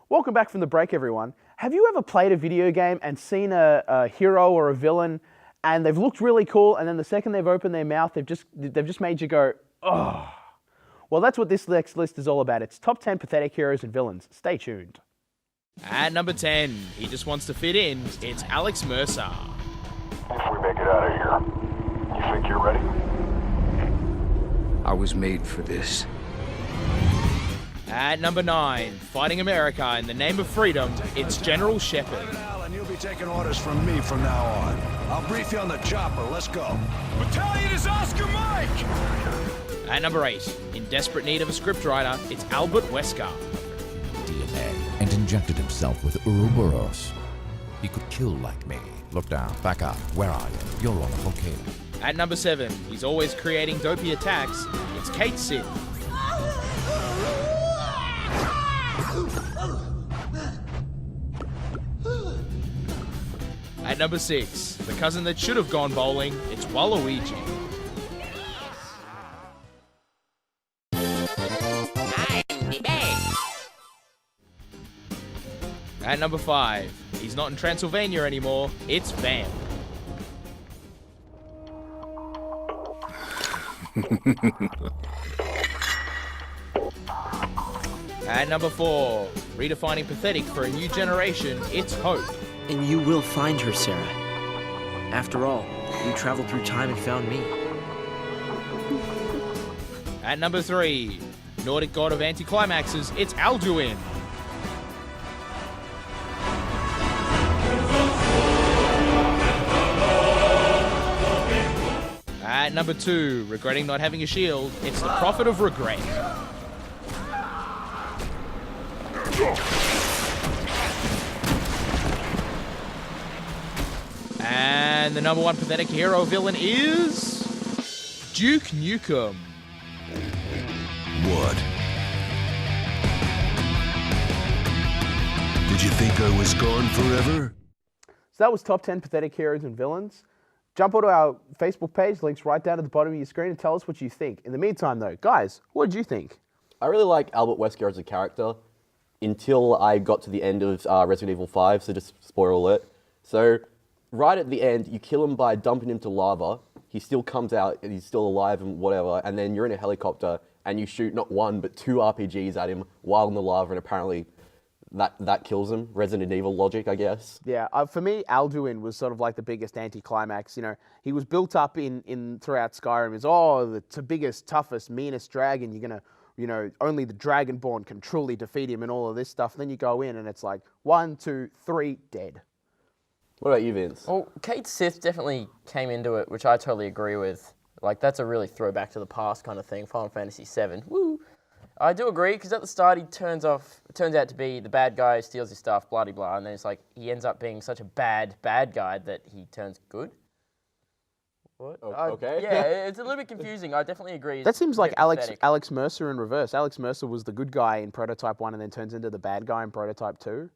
Welcome back from the break, everyone. Have you ever played a video game and seen a hero or a villain and they've looked really cool, and then the second they've opened their mouth, they've just made you go, oh. Well, that's what this next list is all about. It's top 10 pathetic heroes and villains. Stay tuned. At number 10, he just wants to fit in. It's Alex Mercer. If we make it out of here, you think you're ready? I was made for this. At number 9, fighting America in the name of freedom, it's General Shepard. Alan, you'll be taking orders from me from now on. I'll brief you on the chopper. Let's go. Battalion is Oscar Mike! At number 8, in desperate need of a scriptwriter, it's Albert Wesker. DNA and injected himself with Ouroboros. He could kill like me. Look down, back up. Where are you? You're on a volcano. At number 7, he's always creating dopey attacks, it's Kate Sith. At number 6, the cousin that should have gone bowling, it's Waluigi. At number 5, he's not in Transylvania anymore, it's Vamp. At number 4, redefining pathetic for a new generation, it's Hope. And you will find her, Sarah. After all, you traveled through time and found me. At number 3, Nordic god of anticlimaxes, it's Alduin. At number 2, regretting not having a shield, it's the Prophet of Regret. And the number 1 pathetic hero villain is Duke Nukem. What? Did you think I was gone forever? So that was top 10 pathetic heroes and villains. Jump onto our Facebook page, links right down at the bottom of your screen, and tell us what you think. In the meantime, though, guys, what did you think? I really like Albert Wesker as a character until I got to the end of Resident Evil 5, so just spoiler alert. So, right at the end, you kill him by dumping him to lava. He still comes out, and he's still alive and whatever, and then you're in a helicopter, and you shoot not 1, but 2 RPGs at him while in the lava, and apparently that kills him. Resident Evil logic, I guess. Yeah, for me, Alduin was sort of like the biggest anticlimax. You know, he was built up in throughout Skyrim as, the biggest, toughest, meanest dragon. You're gonna, only the Dragonborn can truly defeat him and all of this stuff. And then you go in and it's like 1, 2, 3, dead. What about you, Vince? Well, Kate Sith definitely came into it, which I totally agree with. Like, that's a really throwback to the past kind of thing. Final Fantasy VII. Woo! I do agree, because at the start he turns out to be the bad guy, steals his stuff, blah, blah, blah, and then it's like he ends up being such a bad guy that he turns good. What? Okay. Yeah, it's a little bit confusing. I definitely agree. That seems like Alex Mercer in reverse. Alex Mercer was the good guy in Prototype 1 and then turns into the bad guy in Prototype 2.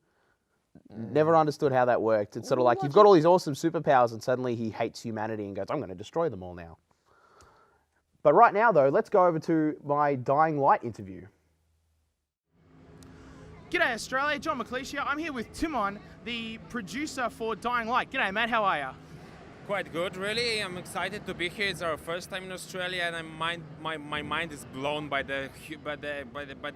Never understood how that worked. It's sort of like you've got all these awesome superpowers and suddenly he hates humanity and goes, I'm going to destroy them all now. But right now, though, let's go over to my Dying Light interview. G'day Australia, John McLeish here. I'm here with Timon, the producer for Dying Light. G'day Matt, how are you? Quite good, really. I'm excited to be here. It's our first time in Australia, and my mind is blown by the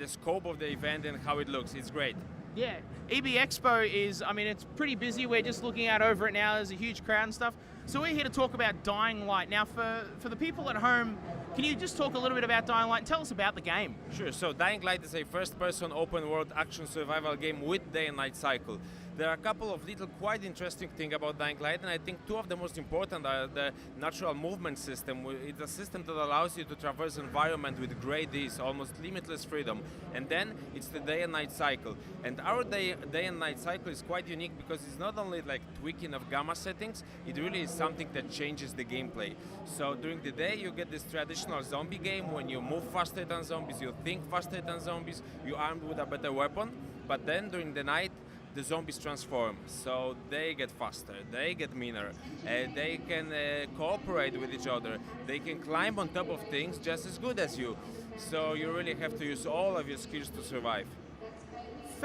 scope of the event and how it looks. It's great. Yeah, EB Expo is, it's pretty busy. We're just looking out over it now. There's a huge crowd and stuff. So we're here to talk about Dying Light. Now, for the people at home, can you just talk a little bit about Dying Light and tell us about the game? Sure. So Dying Light is a first-person open-world action survival game with day and night cycle. There are a couple of little quite interesting things about Dying Light, and I think 2 of the most important are the natural movement system. It's a system that allows you to traverse environment with great ease, almost limitless freedom. And then it's the day and night cycle. And our day and night cycle is quite unique because it's not only like tweaking of gamma settings, it really is something that changes the gameplay. So during the day you get this traditional zombie game when you move faster than zombies, you think faster than zombies, you're armed with a better weapon. But then during the night, the zombies transform, so they get faster, they get meaner, they can cooperate with each other, they can climb on top of things just as good as you. So you really have to use all of your skills to survive.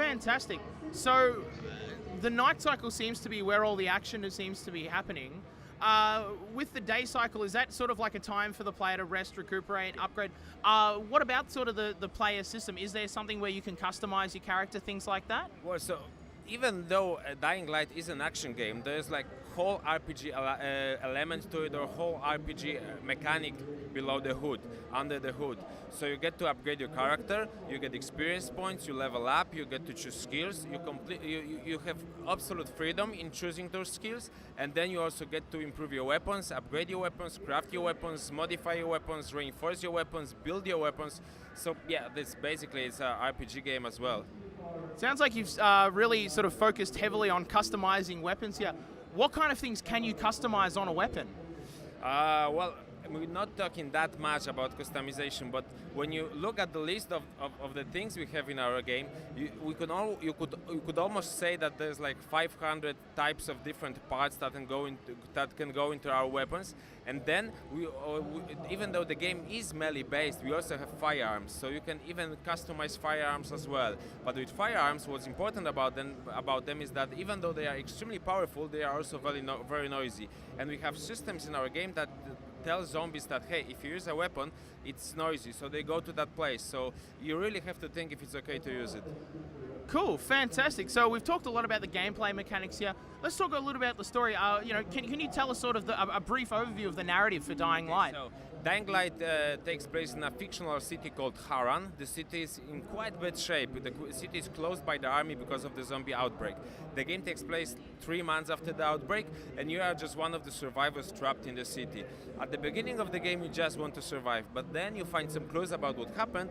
Fantastic. So, the night cycle seems to be where all the action seems to be happening. With the day cycle, is that sort of like a time for the player to rest, recuperate, upgrade? What about sort of the player system? Is there something where you can customize your character, things like that? Well, so even though Dying Light is an action game, there's like whole RPG element to it, or whole RPG mechanic below the hood, under the hood. So you get to upgrade your character, you get experience points, you level up, you get to choose skills, you have absolute freedom in choosing those skills, and then you also get to improve your weapons, upgrade your weapons, craft your weapons, modify your weapons, reinforce your weapons, build your weapons. So yeah, this basically is an RPG game as well. Sounds like you've really sort of focused heavily on customizing weapons here. What kind of things can you customize on a weapon? Well, we're not talking that much about customization, but when you look at the list of the things we have in our game, you could almost say that there's like 500 types of different parts that can go into our weapons. And then even though the game is melee based, we also have firearms, so you can even customize firearms as well. But with firearms, what's important about them is that even though they are extremely powerful, they are also very noisy. And we have systems in our game that tell zombies that, hey, if you use a weapon, it's noisy, so they go to that place. So you really have to think if it's okay to use it. Cool, fantastic. So we've talked a lot about the gameplay mechanics here. Let's talk a little about the story. Can you tell us sort of a brief overview of the narrative for Dying Light? So Dying Light takes place in a fictional city called Haran. The city is in quite bad shape. The city is closed by the army because of the zombie outbreak. The game takes place 3 months after the outbreak, and you are just one of the survivors trapped in the city. At the beginning of the game, you just want to survive, but then you find some clues about what happened,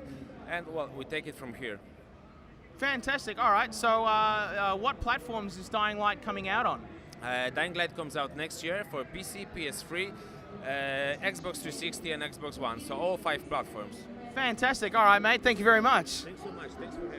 and well, we take it from here. Fantastic. All right. So, what platforms is Dying Light coming out on? Dying Light comes out next year for PC, PS3, Xbox 360, and Xbox One. So all 5 platforms. Fantastic. All right, mate. Thank you very much. Thanks so much. Thanks for having me.